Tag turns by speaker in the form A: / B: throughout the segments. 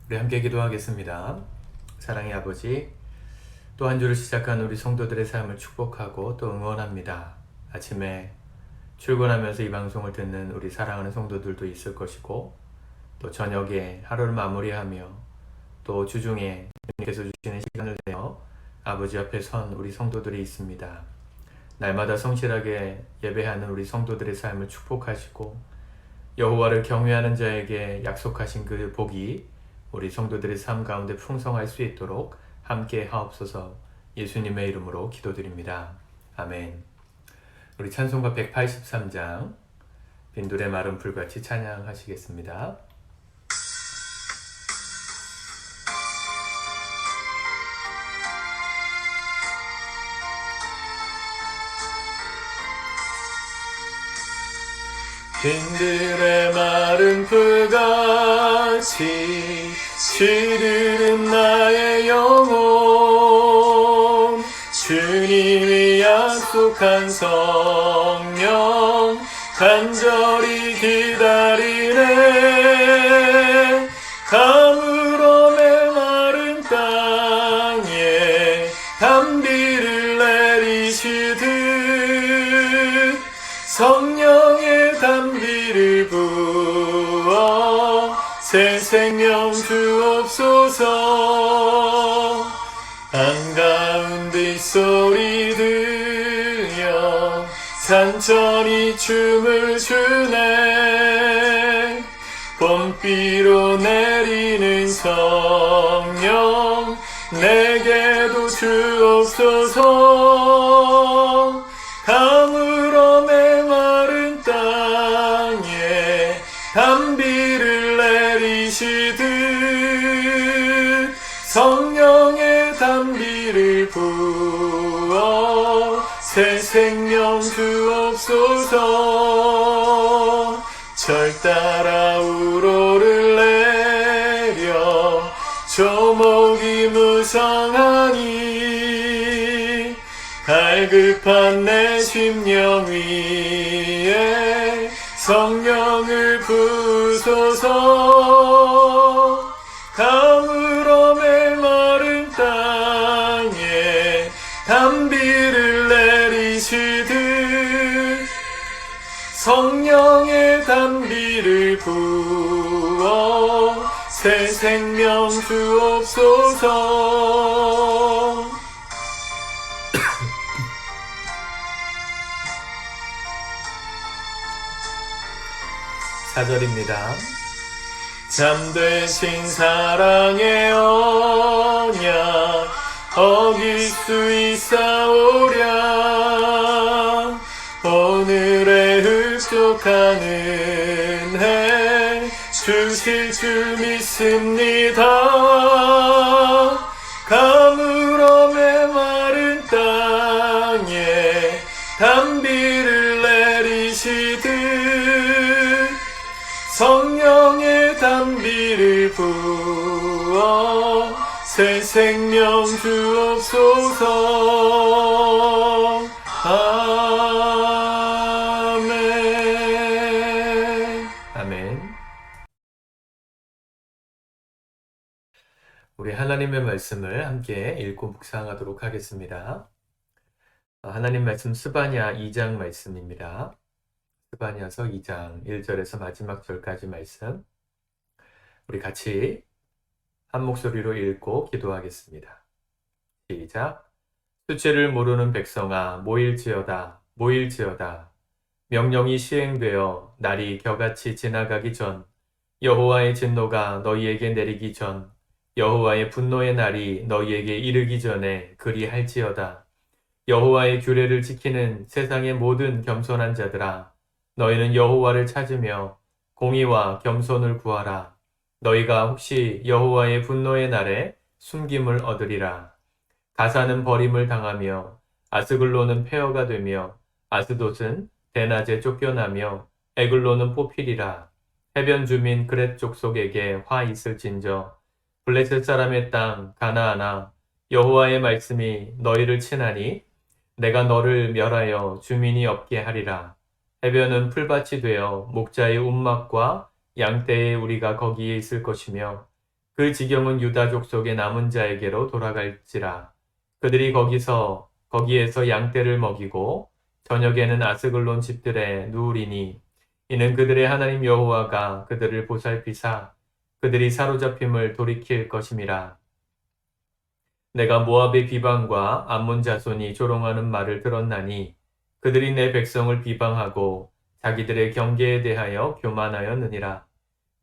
A: 우리 함께 기도하겠습니다. 사랑의 아버지, 또 한 주를 시작한 우리 성도들의 삶을 축복하고 또 응원합니다. 아침에 출근하면서 이 방송을 듣는 우리 사랑하는 성도들도 있을 것이고, 또 저녁에 하루를 마무리하며 또 주중에 주님께서 주시는 시간을 내어 아버지 앞에 선 우리 성도들이 있습니다. 날마다 성실하게 예배하는 우리 성도들의 삶을 축복하시고, 여호와를 경외하는 자에게 약속하신 그 복이 우리 성도들의 삶 가운데 풍성할 수 있도록 함께 하옵소서. 예수님의 이름으로 기도드립니다. 아멘. 우리 찬송가 183장 빈들의 마른 불같이 찬양하시겠습니다. 빈들의 마른 불같이 시들은 나의 영혼, 주님이 약속한 성령 간절히 기다리네. 가물어 메마른 땅에 단비를 내리시듯 성령의 단비를 부어 새 생명 주옵소서. 한가운데 소리 들려 산천이 춤을 추네. 봄비로 내리는 성령 내게도 주옵소서. 가물어 메마른 땅에 단비를 내리시듯 성령의 단비를 부어 새 생명 주옵소서. 절 따라 우로를 내려 조목이 무성하니 갈급한 내 심령 위에 성령을 부소서. 가물어 메마른 땅에 단비를 내리시듯 성령의 단비를 부어 새 생명 주옵소서. 4절입니다. 잠드신 사랑의 언약 어길 수 있사오랴. 오늘의 흡족한 은혜 주실 줄 믿습니다. 가물어 메마른 땅에 단비를 내리시듯 성령의 단비를 부어 새 생명 주옵소서. 아멘. 아멘. 우리 하나님의 말씀을 함께 읽고 묵상하도록 하겠습니다. 하나님 말씀 스바냐 2장 말씀입니다. 스바냐서 2장 1절에서 마지막 절까지 말씀, 우리 같이 한 목소리로 읽고 기도하겠습니다. 시작. 수치를 모르는 백성아 모일지어다 모일지어다. 명령이 시행되어 날이 겨같이 지나가기 전, 여호와의 진노가 너희에게 내리기 전, 여호와의 분노의 날이 너희에게 이르기 전에 그리할지어다. 여호와의 규례를 지키는 세상의 모든 겸손한 자들아, 너희는 여호와를 찾으며 공의와 겸손을 구하라. 너희가 혹시 여호와의 분노의 날에 숨김을 얻으리라. 가사는 버림을 당하며 아스글론은 폐허가 되며 아스돗은 대낮에 쫓겨나며 에글론은 뽑히리라. 해변 주민 그렛 족속에게 화 있을진저. 블레셋 사람의 땅 가나안아, 여호와의 말씀이 너희를 치나니 내가 너를 멸하여 주민이 없게 하리라. 해변은 풀밭이 되어 목자의 움막과 양떼의 우리가 거기에 있을 것이며 그 지경은 유다 족속의 남은 자에게로 돌아갈지라. 그들이 거기에서 양떼를 먹이고 저녁에는 아스글론 집들에 누우리니 이는 그들의 하나님 여호와가 그들을 보살피사 그들이 사로잡힘을 돌이킬 것임이라. 내가 모압의 비방과 암몬 자손이 조롱하는 말을 들었나니 그들이 내 백성을 비방하고 자기들의 경계에 대하여 교만하였느니라.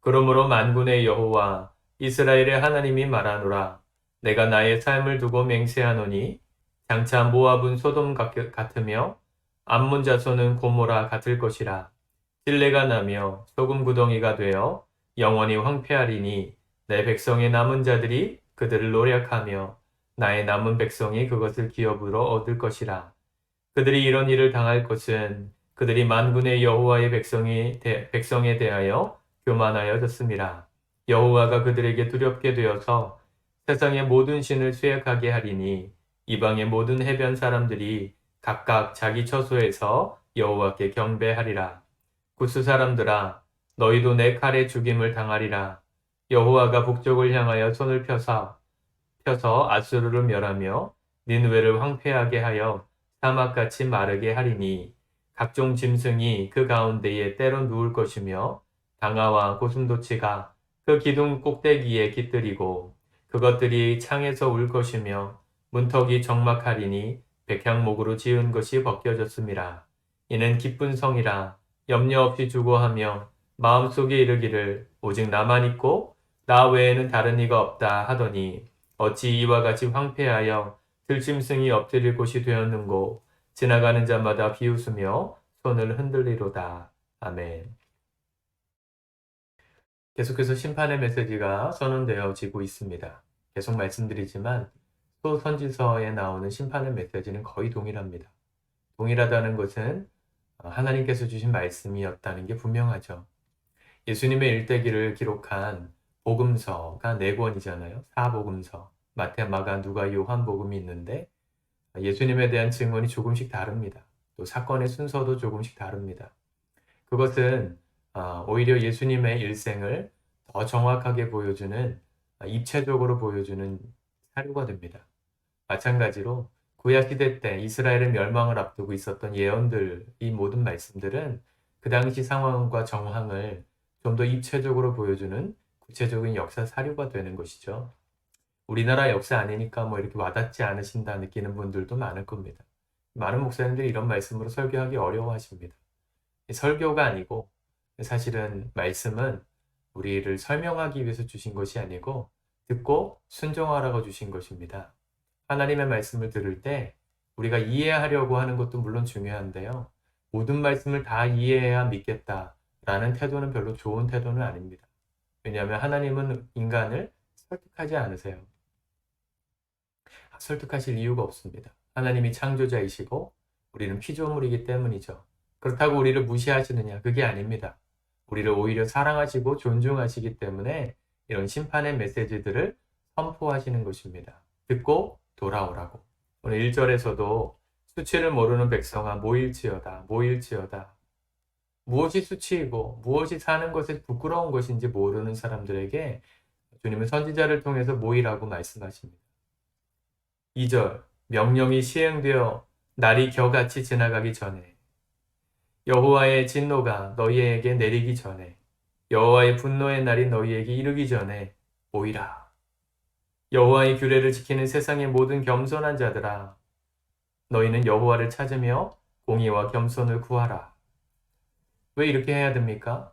A: 그러므로 만군의 여호와 이스라엘의 하나님이 말하노라. 내가 나의 삶을 두고 맹세하노니 장차 모압은 소돔 같으며 암몬 자손은 고모라 같을 것이라. 찔레가 나며 소금 구덩이가 되어 영원히 황폐하리니 내 백성의 남은 자들이 그들을 노력하며 나의 남은 백성이 그것을 기업으로 얻을 것이라. 그들이 이런 일을 당할 것은 그들이 만군의 여호와의 백성에 대하여 교만하여졌습니다. 여호와가 그들에게 두렵게 되어서 세상의 모든 신을 수액하게 하리니 이방의 모든 해변 사람들이 각각 자기 처소에서 여호와께 경배하리라. 구스 사람들아, 너희도 내 칼에 죽임을 당하리라. 여호와가 북쪽을 향하여 손을 펴서 아수르를 멸하며 니느웨를 황폐하게 하여 사막같이 마르게 하리니 각종 짐승이 그 가운데에 때로 누울 것이며 방아와 고슴도치가 그 기둥 꼭대기에 깃들이고 그것들이 창에서 울 것이며 문턱이 적막하리니 백향목으로 지은 것이 벗겨졌습니다. 이는 기쁜 성이라 염려 없이 주고하며 마음속에 이르기를 오직 나만 있고 나 외에는 다른 이가 없다 하더니 어찌 이와 같이 황폐하여 들짐승이 엎드릴 곳이 되었는고 지나가는 자마다 비웃으며 손을 흔들리로다. 아멘. 계속해서 심판의 메시지가 선언되어지고 있습니다. 계속 말씀드리지만 또 선지서에 나오는 심판의 메시지는 거의 동일합니다. 동일하다는 것은 하나님께서 주신 말씀이었다는 게 분명하죠. 예수님의 일대기를 기록한 복음서가 4권이잖아요. 사복음서. 마태, 마가, 누가, 요한 복음이 있는데 예수님에 대한 증언이 조금씩 다릅니다. 또 사건의 순서도 조금씩 다릅니다. 그것은 오히려 예수님의 일생을 더 정확하게 보여주는 입체적으로 보여주는 사료가 됩니다. 마찬가지로 구약시대 때 이스라엘의 멸망을 앞두고 있었던 예언들, 이 모든 말씀들은 그 당시 상황과 정황을 좀 더 입체적으로 보여주는 구체적인 역사 사료가 되는 것이죠. 우리나라 역사 아니니까 뭐 이렇게 와닿지 않으신다 느끼는 분들도 많을 겁니다. 많은 목사님들이 이런 말씀으로 설교하기 어려워하십니다. 설교가 아니고 사실은 말씀은 우리를 설명하기 위해서 주신 것이 아니고 듣고 순종하라고 주신 것입니다. 하나님의 말씀을 들을 때 우리가 이해하려고 하는 것도 물론 중요한데요. 모든 말씀을 다 이해해야 믿겠다라는 태도는 별로 좋은 태도는 아닙니다. 왜냐하면 하나님은 인간을 설득하지 않으세요. 설득하실 이유가 없습니다. 하나님이 창조자이시고 우리는 피조물이기 때문이죠. 그렇다고 우리를 무시하시느냐? 그게 아닙니다. 우리를 오히려 사랑하시고 존중하시기 때문에 이런 심판의 메시지들을 선포하시는 것입니다. 듣고 돌아오라고. 오늘 1절에서도 수치를 모르는 백성아 모일지어다. 모일지어다. 무엇이 수치이고 무엇이 사는 것에 부끄러운 것인지 모르는 사람들에게 주님은 선지자를 통해서 모이라고 말씀하십니다. 2절 명령이 시행되어 날이 겨같이 지나가기 전에 여호와의 진노가 너희에게 내리기 전에 여호와의 분노의 날이 너희에게 이르기 전에 모이라. 여호와의 규례를 지키는 세상의 모든 겸손한 자들아 너희는 여호와를 찾으며 공의와 겸손을 구하라. 왜 이렇게 해야 됩니까?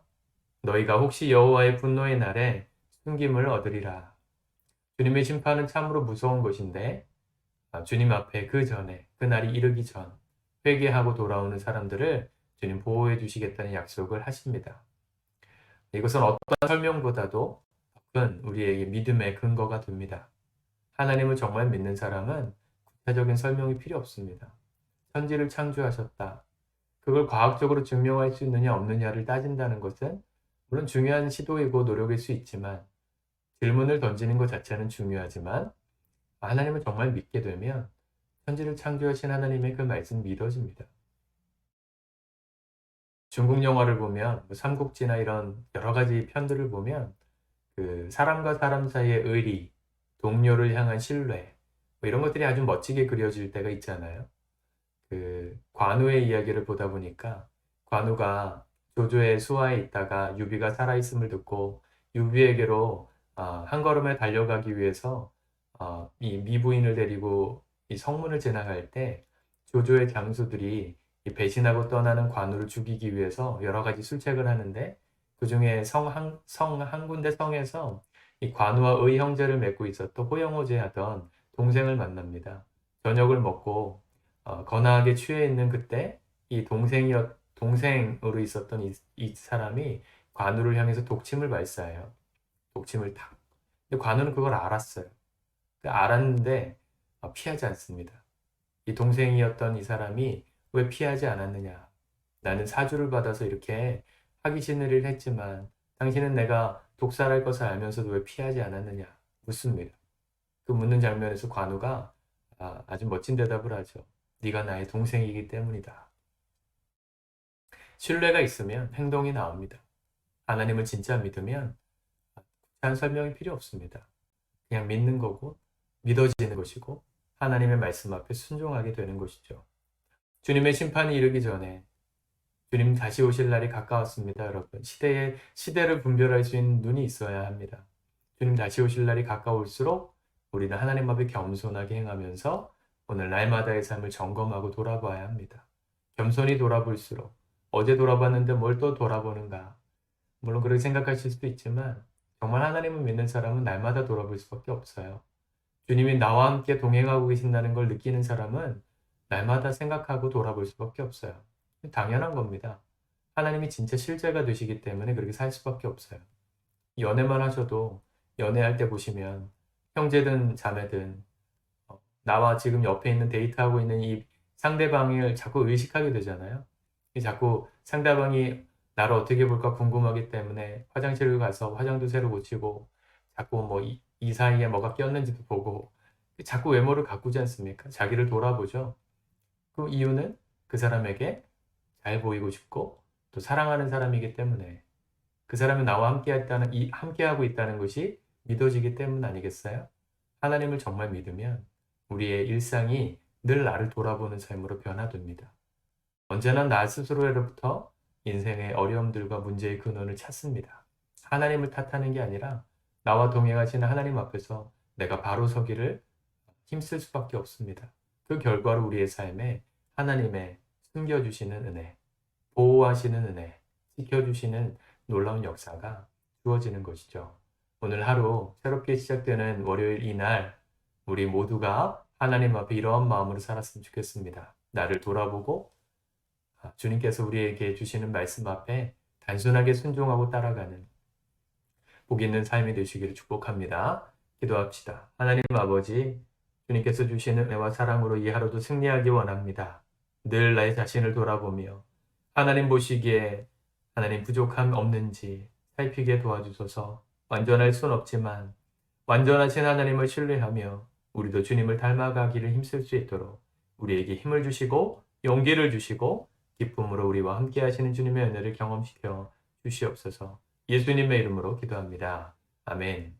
A: 너희가 혹시 여호와의 분노의 날에 숨김을 얻으리라. 주님의 심판은 참으로 무서운 것인데 주님 앞에 그 전에 그 날이 이르기 전 회개하고 돌아오는 사람들을 주님 보호해 주시겠다는 약속을 하십니다. 이것은 어떤 설명보다도 큰 우리에게 믿음의 근거가 됩니다. 하나님을 정말 믿는 사람은 구체적인 설명이 필요 없습니다. 천지를 창조하셨다. 그걸 과학적으로 증명할 수 있느냐 없느냐를 따진다는 것은 물론 중요한 시도이고 노력일 수 있지만 질문을 던지는 것 자체는 중요하지만 하나님을 정말 믿게 되면 천지를 창조하신 하나님의 그 말씀 믿어집니다. 중국 영화를 보면 삼국지나 이런 여러 가지 편들을 보면 그 사람과 사람 사이의 의리, 동료를 향한 신뢰, 뭐 이런 것들이 아주 멋지게 그려질 때가 있잖아요. 그 관우의 이야기를 보다 보니까 관우가 조조의 수하에 있다가 유비가 살아있음을 듣고 유비에게로 한 걸음에 달려가기 위해서 이 미부인을 데리고 이 성문을 지나갈 때 조조의 장수들이 이 배신하고 떠나는 관우를 죽이기 위해서 여러 가지 술책을 하는데 그중에 성 한 군데 성에서 이 관우와 의 형제를 맺고 있었던 호영호제하던 동생을 만납니다. 저녁을 먹고 거나하게 취해 있는 그때 이 동생으로 있었던 이 사람이 관우를 향해서 독침을 발사해요. 독침을 탁. 근데 관우는 그걸 알았어요. 알았는데 피하지 않습니다. 이 동생이었던 이 사람이 왜 피하지 않았느냐? 나는 사주를 받아서 이렇게 하기 싫은 일을 했지만 당신은 내가 독살할 것을 알면서도 왜 피하지 않았느냐? 묻습니다. 그 묻는 장면에서 관우가 아주 멋진 대답을 하죠. 네가 나의 동생이기 때문이다. 신뢰가 있으면 행동이 나옵니다. 하나님을 진짜 믿으면 한 설명이 필요 없습니다. 그냥 믿는 거고 믿어지는 것이고 하나님의 말씀 앞에 순종하게 되는 것이죠. 주님의 심판이 이르기 전에 주님 다시 오실 날이 가까웠습니다, 여러분. 시대를 분별할 수 있는 눈이 있어야 합니다. 주님 다시 오실 날이 가까울수록 우리는 하나님 앞에 겸손하게 행하면서 오늘 날마다의 삶을 점검하고 돌아봐야 합니다. 겸손히 돌아볼수록 어제 돌아봤는데 뭘 또 돌아보는가? 물론 그렇게 생각하실 수도 있지만 정말 하나님을 믿는 사람은 날마다 돌아볼 수밖에 없어요. 주님이 나와 함께 동행하고 계신다는 걸 느끼는 사람은 날마다 생각하고 돌아볼 수밖에 없어요. 당연한 겁니다. 하나님이 진짜 실제가 되시기 때문에 그렇게 살 수밖에 없어요. 연애만 하셔도 연애할 때 보시면 형제든 자매든 나와 지금 옆에 있는 데이트하고 있는 이 상대방을 자꾸 의식하게 되잖아요. 자꾸 상대방이 나를 어떻게 볼까 궁금하기 때문에 화장실을 가서 화장도 새로 고치고 자꾸 뭐 이 사이에 뭐가 꼈는지도 보고 자꾸 외모를 가꾸지 않습니까? 자기를 돌아보죠. 그 이유는 그 사람에게 잘 보이고 싶고 또 사랑하는 사람이기 때문에 그 사람이 나와 함께하고 있다는 것이 믿어지기 때문 아니겠어요? 하나님을 정말 믿으면 우리의 일상이 늘 나를 돌아보는 삶으로 변화됩니다. 언제나 나 스스로로부터 인생의 어려움들과 문제의 근원을 찾습니다. 하나님을 탓하는 게 아니라 나와 동행하시는 하나님 앞에서 내가 바로 서기를 힘쓸 수밖에 없습니다. 그 결과로 우리의 삶에 하나님의 숨겨주시는 은혜, 보호하시는 은혜, 지켜주시는 놀라운 역사가 주어지는 것이죠. 오늘 하루 새롭게 시작되는 월요일 이날 우리 모두가 하나님 앞에 이러한 마음으로 살았으면 좋겠습니다. 나를 돌아보고 주님께서 우리에게 주시는 말씀 앞에 단순하게 순종하고 따라가는 복 있는 삶이 되시기를 축복합니다. 기도합시다. 하나님 아버지, 주님께서 주시는 은혜와 사랑으로 이 하루도 승리하기 원합니다. 늘 나의 자신을 돌아보며 하나님 보시기에 하나님 부족함 없는지 살피게 도와주소서. 완전할 순 없지만 완전하신 하나님을 신뢰하며 우리도 주님을 닮아가기를 힘쓸 수 있도록 우리에게 힘을 주시고 용기를 주시고 기쁨으로 우리와 함께 하시는 주님의 은혜를 경험시켜 주시옵소서. 예수님의 이름으로 기도합니다. 아멘.